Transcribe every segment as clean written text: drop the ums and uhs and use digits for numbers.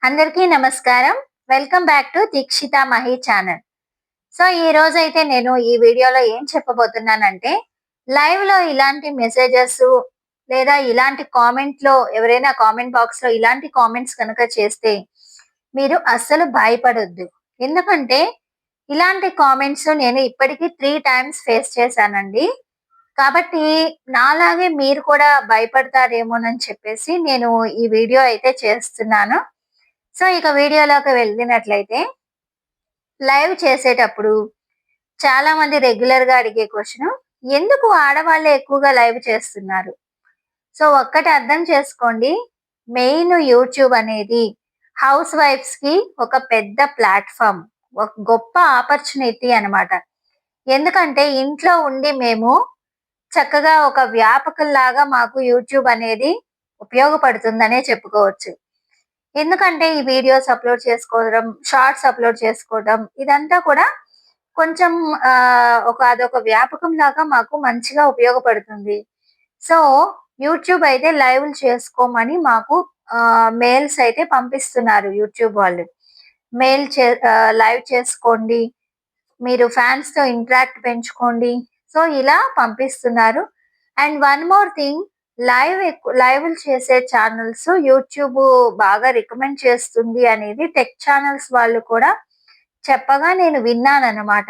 అందరికీ నమస్కారం. Welcome back to Dikshita Mahi channel. So, ఈ రోజైతే నేను ఈ వీడియోలో ఏం చెప్పబోతున్నానంటే, లైవ్‌లో ఇలాంటి మెసేజెసు లేదా ఇలాంటి కామెంట్‌లో ఎవరైనా కామెంట్ బాక్స్‌లో ఇలాంటి కామెంట్స్ గనక చేస్తే, మీరు అస్సలు భయపడొద్దు. ఎందుకంటే, ఇలాంటి కామెంట్స్ నేను ఇప్పటికి 3 టైమ్స్ ఫేస్ చేశానండి. కాబట్టి నాలాగే మీరు కూడా భయపడతారేమోనని చెప్పేసి నేను ఈ వీడియో అయితే చేస్తున్నాను. సో, ఇక వీడియోలోకి వెళ్ళినట్లయితే, లైవ్ చేసేటప్పుడు చాలామంది రెగ్యులర్‌గా అడిగే క్వెషను, ఎందుకు ఆడవాళ్ళే ఎక్కువగా లైవ్ చేస్తున్నారు? సో, ఒక్కటి అర్థం చేసుకోండి. మెయిన్ యూట్యూబ్ అనేది హౌస్ వైఫ్స్‌కి ఒక పెద్ద ప్లాట్‌ఫార్మ్. ఒక గొప్ప ఆపర్చునిటీ అన్నమాట. ఎందుకంటే ఇంట్లో ఉండి మేము చక్కగా ఒక వ్యాపకంలాగా మాకు యూట్యూబ్ అనేది ఉపయోగపడుతుందనే చెప్పుకోవచ్చు. ఎందుకంటే ఈ వీడియోస్ అప్‌లోడ్ చేసుకోవడం, షార్ట్స్ అప్‌లోడ్ చేసుకోవడం ఇదంతా కూడా కొంచెం అదొక వ్యాపకంలాగా మాకు మంచిగా ఉపయోగపడుతుంది. సో, యూట్యూబ్ అయితే లైవ్‌లు చేసుకోమని మాకు మెయిల్స్ అయితే పంపిస్తున్నారు యూట్యూబ్ వాళ్ళు. లైవ్ చేసుకోండి. మీరు ఫ్యాన్స్‌తో ఇంటరాక్ట్ పెంచుకోండి. సో, ఇలా పంపిస్తున్నారు. అండ్ వన్ మోర్ థింగ్, లైవ్‌లు చేసే ఛానెల్స్ యూట్యూబ్ బాగా రికమెండ్ చేస్తుంది అనేది టెక్ ఛానెల్స్ వాళ్ళు కూడా చెప్పగా నేను విన్నాననమాట.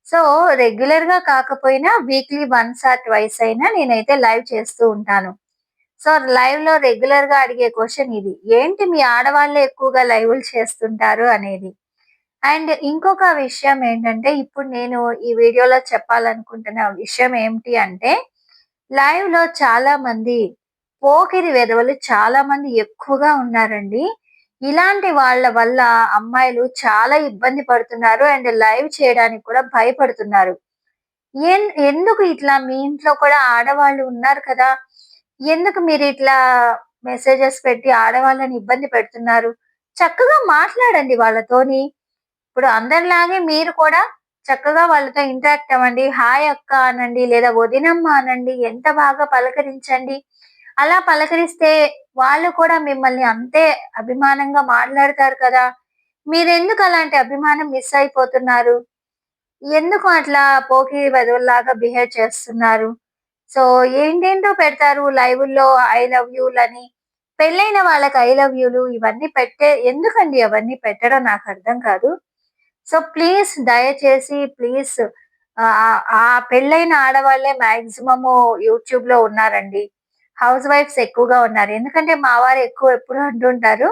సో, రెగ్యులర్‌గా కాకపోయినా వీక్లీ వన్స్ ఆర్ ట్వైస్ అయినా నేనైతే లైవ్ చేస్తూ ఉంటాను. సో, లైవ్‌లో రెగ్యులర్‌గా అడిగే క్వెషన్ ఇది. ఏంటి మీ ఆడవాళ్ళే ఎక్కువగా లైవ్‌లు చేస్తుంటారు అనేది. అండ్ ఇంకొక విషయం ఏంటంటే, ఇప్పుడు నేను ఈ వీడియోలో చెప్పాలనుకుంటున్న విషయం ఏమిటి అంటే, లైవ్‌లో చాలామంది పోకిరి వెధవలు చాలామంది ఎక్కువగా ఉన్నారండి. ఇలాంటి వాళ్ళ వల్ల అమ్మాయిలు చాలా ఇబ్బంది పడుతున్నారు. అండ్ లైవ్ చేయడానికి కూడా భయపడుతున్నారు. ఎందుకు ఇట్లా మీ ఇంట్లో కూడా ఆడవాళ్ళు ఉన్నారు కదా! ఎందుకు మీరిట్లా మెసేజెస్ పెట్టి ఆడవాళ్ళని ఇబ్బంది పెడుతున్నారు? చక్కగా మాట్లాడండి వాళ్ళతోని. ఇప్పుడు అందరిలాగే మీరు కూడా చక్కగా వాళ్ళతో ఇంటరాక్ట్ అవ్వండి. హాయ్ అక్క అనండి, లేదా వదినమ్మ అనండి, ఎంత బాగా పలకరించండి. అలా పలకరిస్తే వాళ్ళు కూడా మిమ్మల్ని అంతే అభిమానంగా మాట్లాడతారు కదా! మీరెందుకు అలాంటి అభిమానం మిస్ అయిపోతున్నారు? ఎందుకు అట్లా పోకిరి వెధవల్లాగా బిహేవ్ చేస్తున్నారు? సో, ఏంటేంటో పెడతారు లైవుల్లో ఐ లవ్ యూలని. పెళ్ళైన వాళ్ళకి ఐ లవ్ యూలు ఇవన్నీ ఎందుకండి అవన్నీ పెట్టడం నాకర్థం కాదు. సో, ప్లీజ్ దయచేసి ప్లీజ్ ఆ పెళ్ళైన ఆడవాళ్ళే మాక్సిమము యూట్యూబ్‌లో ఉన్నారండి. హౌస్ వైఫ్స్ ఎక్కువగా ఉన్నారు. ఎందుకంటే మా వారు ఎప్పుడు అంటుంటారు,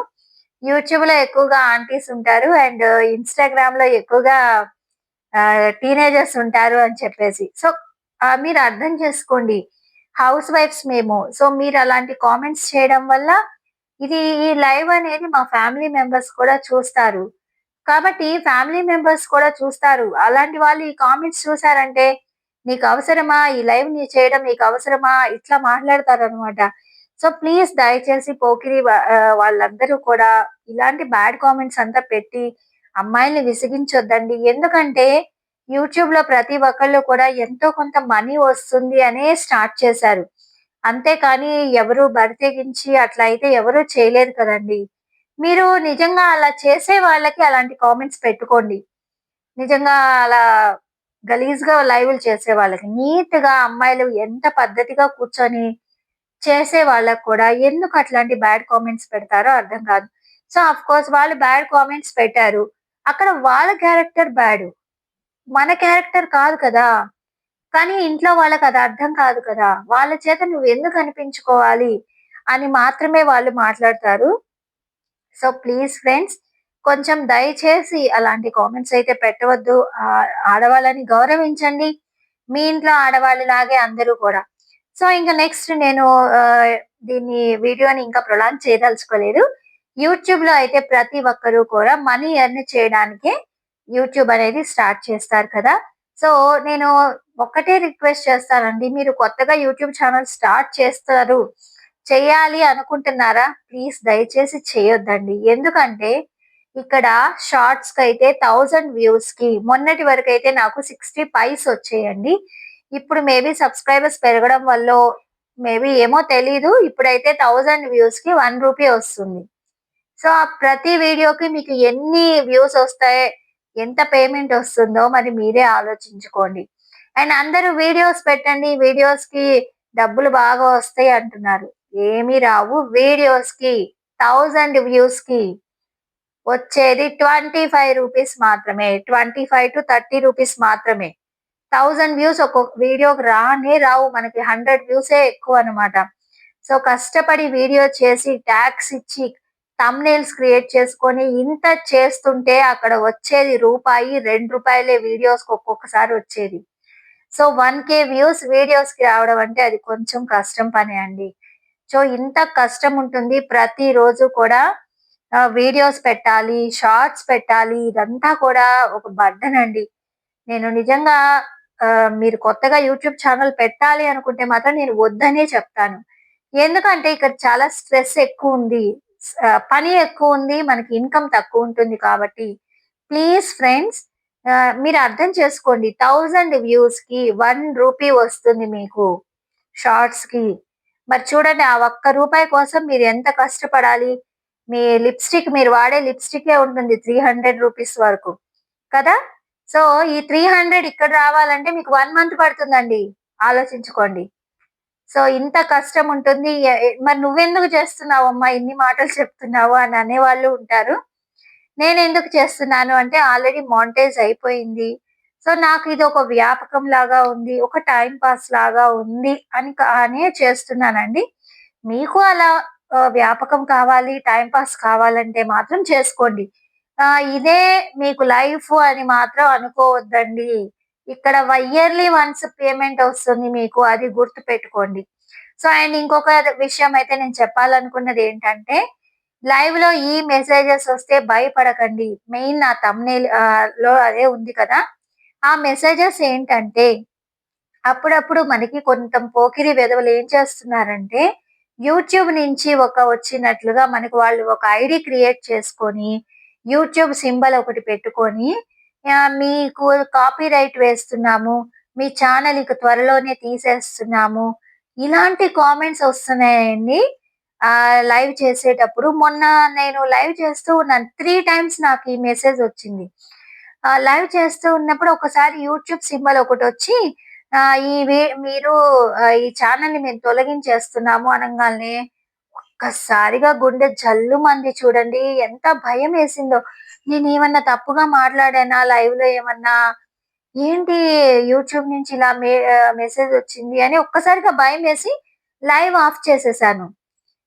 యూట్యూబ్‌లో ఎక్కువగా ఆంటీస్ ఉంటారు. అండ్ ఇన్‌స్టాగ్రామ్‌లో ఎక్కువగా టీనేజర్స్ ఉంటారు అని చెప్పేసి. సో, మీరు అర్థం చేసుకోండి. హౌస్ వైఫ్స్ మేము. సో, మీరలాంటి కామెంట్స్ చేయడం వల్ల ఈ లైవ్ అనేది మా ఫ్యామిలీ మెంబర్స్ కూడా చూస్తారు. కాబట్టి ఫ్యామిలీ మెంబర్స్ కూడా చూస్తారు. అలాంటి వాళ్ళు ఈ కామెంట్స్ చూసారంటే, "నీకవసరమా? ఈ లైవ్ చేయడం నీకవసరమా?" ఇట్లా మాట్లాడతారనమాట. సో, ప్లీజ్ దయచేసి వాళ్ళందరూ కూడా ఇలాంటి బ్యాడ్ కామెంట్స్ అంతా పెట్టి అమ్మాయిల్ని విసిగించొద్దండి. ఎందుకంటే యూట్యూబ్‌లో ప్రతి ఒక్కళ్ళు కూడా ఎంతో కొంత మనీ వస్తుంది అనే స్టార్ట్ చేశారు. అంతేకానీ ఎవరు బరి తెగించి అట్లా అయితే ఎవరు చేయలేదు కదండీ! మీరు నిజంగా అలా చేసే వాళ్ళకి అలాంటి కామెంట్స్ పెట్టుకోండి. నిజంగా అలా గలీజ్‌గా లైవ్‌లు చేసే వాళ్ళకి. నీట్‌గా అమ్మాయిలు ఎంత పద్ధతిగా కూర్చొని చేసే వాళ్ళకి కూడా ఎందుకు అట్లాంటి బ్యాడ్ కామెంట్స్ పెడతారో అర్థం కాదు. సో, ఆఫ్‌కోర్స్ వాళ్ళు బ్యాడ్ కామెంట్స్ పెట్టారు. అక్కడ వాళ్ళ క్యారెక్టర్ బ్యాడు. మన క్యారెక్టర్ కాదు కదా! కానీ ఇంట్లో వాళ్ళకది అర్థం కాదు కదా! వాళ్ళ చేత నువ్వెందుకు అనిపించుకోవాలి అని మాత్రమే వాళ్ళు మాట్లాడతారు. సో, ప్లీజ్ ఫ్రెండ్స్, కొంచెం దయచేసి అలాంటి కామెంట్స్ అయితే పెట్టవద్దు. ఆడవాళ్ళని గౌరవించండి. మీ ఇంట్లో ఆడవాళ్ళలాగే అందరూ కూడా. సో, ఇంక నెక్స్ట్ నేను వీడియోని ఇంకా ప్రొలాంగ్ చేయదలుచుకోలేదు. యూట్యూబ్‌లో అయితే ప్రతి ఒక్కరు కూడా మనీ ఎర్న్ చేయడానికే యూట్యూబ్ అనేది స్టార్ట్ చేస్తారు కదా! సో, నేను ఒక్కటే రిక్వెస్ట్ చేస్తానండి. మీరు కొత్తగా యూట్యూబ్ ఛానెల్ స్టార్ట్ చేయాలి అనుకుంటున్నారా? ప్లీజ్ దయచేసి చేయొద్దండి. ఎందుకంటే ఇక్కడ షార్ట్స్‌కైతే 1000 వ్యూస్‌కి మొన్నటి వరకైతే నాకు 60 పైస్ వచ్చాయండి. ఇప్పుడు మేబీ సబ్‌స్క్రైబర్స్ పెరగడం వల్లో ఏమో తెలీదు. ఇప్పుడైతే 1000 వ్యూస్‌కి 1 రూపీ వస్తుంది. సో, ఆ ప్రతి వీడియోకి మీకు ఎన్ని వ్యూస్ ఒస్తాయి, ఎంత పేమెంట్ ఒస్తుందో మరి మీరే ఆలోచించుకోండి. అండ్ అందరూ వీడియోస్ పెట్టండి, వీడియోస్‌కి డబ్బులు బాగా ఒస్తాయి అంటున్నారు. ఏమి రావు. వీడియోస్‌కి 1000 వ్యూస్‌కి వచ్చేది రూ. 25 మాత్రమే. 25-30 రూపీస్ మాత్రమే. 1000 వ్యూస్ ఒక్కొక్క వీడియోకి రానే రావు. మనకి 100 వ్యూసే ఎక్కువనమాట. సో, కష్టపడి వీడియో చేసి, ట్యాగ్స్ ఇచ్చి, థంబ్‌నెయిల్స్ క్రియేట్ చేసుకొని, ఇంత చేస్తుంటే అక్కడ వచ్చేది రూపాయి, రూ. 2 వీడియోస్‌కి ఒక్కొక్కసారి వచ్చేది. సో, 1,000 వ్యూస్ వీడియోస్‌కి రావడం అంటే అది కొంచెం కష్టం పనే అండి. సో, ఇంత కష్టం ఉంటుంది. ప్రతిరోజు కూడా వీడియోస్ పెట్టాలి, షార్ట్స్ పెట్టాలి. ఇదంతా కూడా ఒక బర్డెన్ అండి. నేను నిజంగా మీరు కొత్తగా యూట్యూబ్ ఛానెల్ పెట్టాలి అనుకుంటే మాత్రం నేను వద్దనే చెప్తాను. ఎందుకంటే ఇక్కడ చాలా స్ట్రెస్ ఎక్కువుంది. పని ఎక్కువుంది. మనకి ఇన్‌కమ్ తక్కువుంటుంది కాబట్టి ప్లీజ్ ఫ్రెండ్స్ మీరు అర్థం చేసుకోండి. 1000 వ్యూస్‌కి రూ. 1 వస్తుంది మీకు షార్ట్స్‌కి. మరి చూడండి ఆ ఒక్క రూపాయి కోసం మీరు ఎంత కష్టపడాలి. మీ లిప్‌స్టిక్ మీరు వాడే లిప్‌స్టికే ఉంటుంది రూ. 300 వరకు. కదా! సో, ఈ 300 ఇక్కడ రావాలంటే మీకు 1 మంత్ పడుతుందండి. ఆలోచించుకోండి. సో, ఇంత కష్టం ఉంటుంది. ఎ ఎ మరి నువ్వెందుకు చేస్తున్నావమ్మా ఇన్ని మాటలు చెప్తున్నావు అని అనేవాళ్ళు ఉంటారు. నేనెందుకు చేస్తున్నాను అంటే ఆల్రెడీ మానిటైజ్ అయిపోయింది. సో, నాకు ఇదొక వ్యాపకం లాగా ఉంది. ఒక టైమ్ పాస్ లాగా ఉంది అనే చేస్తున్నానండి. మీకు అలా వ్యాపకం కావాలి, టైమ్ పాస్ కావాలంటే మాత్రం చేసుకోండి. ఇదే మీకు లైఫ్ అని మాత్రం అనుకోవద్దండి. ఇక్కడ ఇయర్లీ వన్స్ పేమెంట్ ఒస్తుంది మీకు. అది గుర్తుపెట్టుకోండి. సో, అండ్ ఇంకొక విషయం అయితే నేను చెప్పాలనుకున్నదేంటంటే, లైవ్‌లో ఈ మెసేజెస్ ఒస్తే భయపడకండి. మెయిన్ నా థంబ్‌నెయిల్ లో అదే ఉంది కదా! ఆ మెసేజెస్ ఏంటంటే, అప్పుడప్పుడు మనకి కొంత పోకిరి వెధవలు ఏం చేస్తున్నారంటే, యూట్యూబ్ నుంచి వచ్చినట్లుగా మనకు వాళ్ళు ఒక ఐడీ క్రియేట్ చేసుకొని, యూట్యూబ్ సింబల్ ఒకటి పెట్టుకొని, మీకు కాపీరైట్ వేస్తున్నాము. మీ ఛానెల్ ఇక త్వరలోనే తీసేస్తున్నాము. ఇలాంటి కామెంట్స్ ఒస్తున్నాయండి. లైవ్ చేసేటప్పుడు. మొన్న నేను లైవ్ చేస్తూ ఉన్నాను. 3 టైమ్స్ నాకు ఈ మెసేజ్ ఒచ్చింది. లైవ్ చేస్తూ ఉన్నప్పుడు ఒకసారి యూట్యూబ్ సింబల్ ఒకటొచ్చి మీరు ఈ ఛానెల్‌ని మేము తొలగించేస్తున్నాము అనంగాల్నే ఒక్కసారిగా గుండె జల్లుమంది చూడండి. ఎంత భయమేసిందో. నేనేమన్నా తప్పుగా మాట్లాడానా లైవ్‌లో ఏమన్నా? ఏంటి యూట్యూబ్ నుంచి ఇలా మెసేజొచ్చింది అని ఒక్కసారిగా భయమేసి లైవ్ ఆఫ్ చేసేసాను.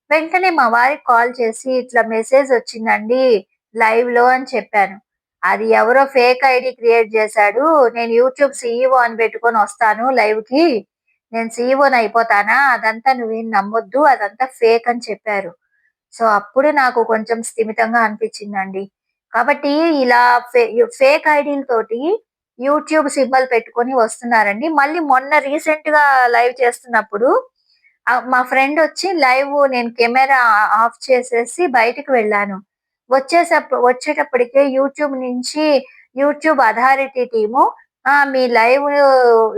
వెంటనే మా వారికి కాల్ చేసి, "ఇట్లా మెసేజొచ్చిందండి లైవ్‌లో" అని చెప్పాను. అది ఎవరో ఫేక్ ఐడీ క్రియేట్ జేశాడు. నేను యూట్యూబ్ సీఈఓ అని పెట్టుకొనొస్తాను లైవ్‌కి. నేను సీఈఓనయిపోతానా? అదంతా నువ్వేం నమ్మొద్దు. అదంతా ఫేక్ అని చెప్పారు. సో, అప్పుడు నాకు కొంచెం స్థిమితంగా అనిపిచ్చిందండి. కాబట్టి ఇలా ఫేక్ ఐడీలతోటి యూట్యూబ్ సింబల్ పెట్టుకొని వస్తున్నారండి. మళ్ళీ మొన్న రీసెంట్‌గా లైవ్ చేస్తున్నప్పుడు మా ఫ్రెండొచ్చి నేను కెమెరా ఆఫ్ చేసేసి బయటికి వెళ్ళాను. వచ్చేటప్పటికే యూట్యూబ్ నుంచి యూట్యూబ్ అథారిటీ టీము మీ లైవ్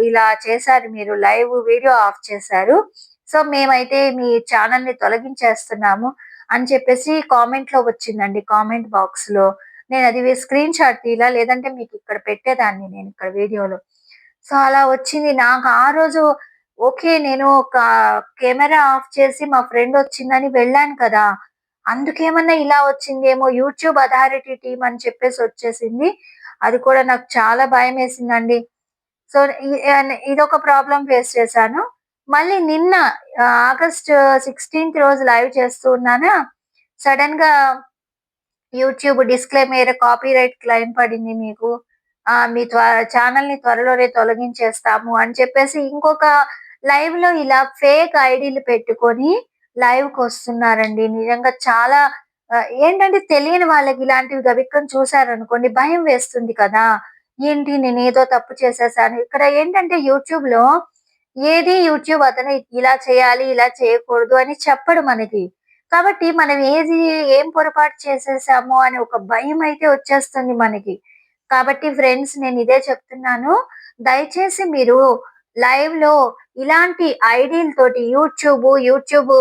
ఇలా చేశారు మీరు. లైవ్ వీడియో ఆఫ్ చేశారు. సో, మేమైతే మీ ఛానెల్‌ని తొలగించేస్తున్నాము అని చెప్పేసి కామెంట్‌లో వచ్చిందండి. కామెంట్ బాక్స్‌లో. నేనది స్క్రీన్ షాట్ తీయలా. లేదంటే మీకిక్కడ పెట్టేదాన్ని నేనిక్కడ వీడియోలో. సో, అలా వచ్చింది. నాకు ఆ రోజు ఓకే. నేను ఒక కెమెరా ఆఫ్ చేసి మా ఫ్రెండొచ్చిందని వెళ్ళాను కదా! అందుకేమన్నా ఇలా వచ్చిందేమో యూట్యూబ్ అథారిటీ టీమ్ అని చెప్పేసి వచ్చేసింది. అది కూడా నాకు చాలా భయమేసిందండి. సో, ఇదొక ప్రాబ్లమ్ ఫేస్ చేశాను. మళ్ళీ నిన్న ఆగస్ట్ 16థ్ రోజు లైవ్ చేస్తూ ఉన్నానా, సడెన్‌గా యూట్యూబ్ డిస్క్లైమర్ కాపీరైట్ క్లెయిమ్ పడింది మీకు. మీ ఛానెల్‌ని త్వరలోనే తొలగించేస్తాము అని చెప్పేసి ఇంకొక లైవ్‌లో ఇలా ఫేక్ ఐడీలు పెట్టుకొని లైవ్‌కొస్తున్నారండి. నిజంగా చాలా ఏంటంటే తెలియని వాళ్ళకి ఇలాంటివి గబిక్కని చూసారనుకోండి భయం వేస్తుంది కదా! ఏంటి నేనేదో తప్పు చేసేసాను. ఇక్కడ ఏంటంటే యూట్యూబ్‌లో యూట్యూబ్ అతను ఇలా చేయాలి, ఇలా చేయకూడదు అని చెప్పడు మనకి. కాబట్టి మనం ఏం పొరపాటు చేసేసామో అనే ఒక భయమైతే వచ్చేస్తుంది మనకి. కాబట్టి ఫ్రెండ్స్ నేనిదే చెప్తున్నాను. దయచేసి మీరు లైవ్‌లో ఇలాంటి ఐడీలతోటి యూట్యూబ్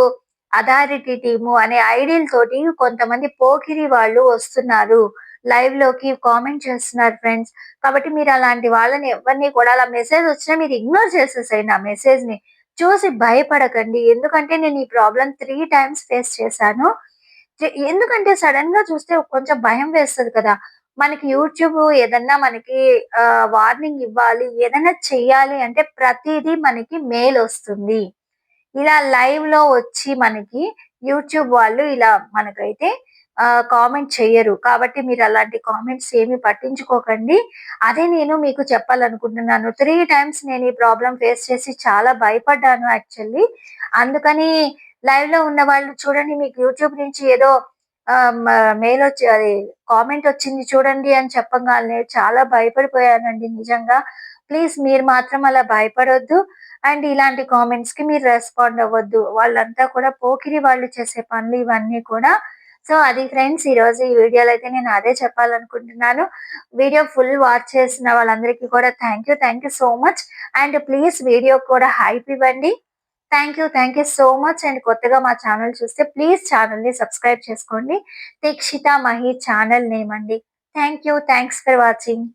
అథారిటీ టీము అనే ఐడీల తోటి కొంతమంది పోకిరి వాళ్ళు వస్తున్నారు. లైవ్‌లోకి కామెంట్ చేస్తున్నారు ఫ్రెండ్స్. కాబట్టి మీరు అలాంటి వాళ్ళని ఎవరిని కూడా అలా మెసేజ్ వచ్చినా మీరు ఇగ్నోర్ చేసేసేయండి ఆ మెసేజ్‌ని. చూసి భయపడకండి. ఎందుకంటే నేను ఈ ప్రాబ్లమ్ 3 టైమ్స్ ఫేస్ చేశాను. ఎందుకంటే సడెన్‌గా చూస్తే కొంచెం భయం వేస్తది కదా! మనకి యూట్యూబ్ ఏదన్నా మనకి వార్నింగ్ ఇవ్వాలి, ఏదైనా చెయ్యాలి అంటే ప్రతీదీ మనకి మెయిల్ ఒస్తుంది. ఇలా లైవ్‌లో వచ్చి మనకి యూట్యూబ్ వాళ్ళు ఇలా మనకైతే కామెంట్ చెయ్యరు. కాబట్టి మీరలాంటి కామెంట్స్ ఏమి పట్టించుకోకండి. అదే నేను మీకు చెప్పాలనుకుంటున్నాను. 3 టైమ్స్ నేను ఈ ప్రాబ్లమ్ ఫేస్ చేసి చాలా భయపడ్డాను యాక్చువల్లీ. అందుకని లైవ్‌లో ఉన్నవాళ్ళు చూడండి మీకు యూట్యూబ్ నుంచి ఏదో ఆహ్, మ మెయిలొచ్చి అది కామెంటొచ్చింది చూడండి అని చెప్పంగాల్నే చాలా భయపడిపోయానండి నిజంగా. ప్లీజ్ మీరు మాత్రం అలా భయపడొద్దు. అండ్ ఇలాంటి కామెంట్స్‌కి మీరు రెస్పాండ్ అవ్వద్దు. వాళ్ళంతా కూడా పోకిరి వాళ్ళు చేసే పనులు ఇవన్నీ కూడా. సో, అది ఫ్రెండ్స్ ఈరోజు ఈ వీడియోలో అయితే నేను అదే చెప్పాలనుకుంటున్నాను. వీడియో ఫుల్ వాచ్ చేసిన వాళ్ళందరికీ కూడా thank you so much. And please వీడియోకి కూడా హైప్ ఇవ్వండి. Thank you so much. And కొత్తగా మా ఛానల్ చూస్తే ప్లీజ్ ఛానల్‌ని సబ్స్క్రైబ్ చేసుకోండి. దీక్షిత మహి ఛానల్ నేమ్ అండి. Thanks for watching.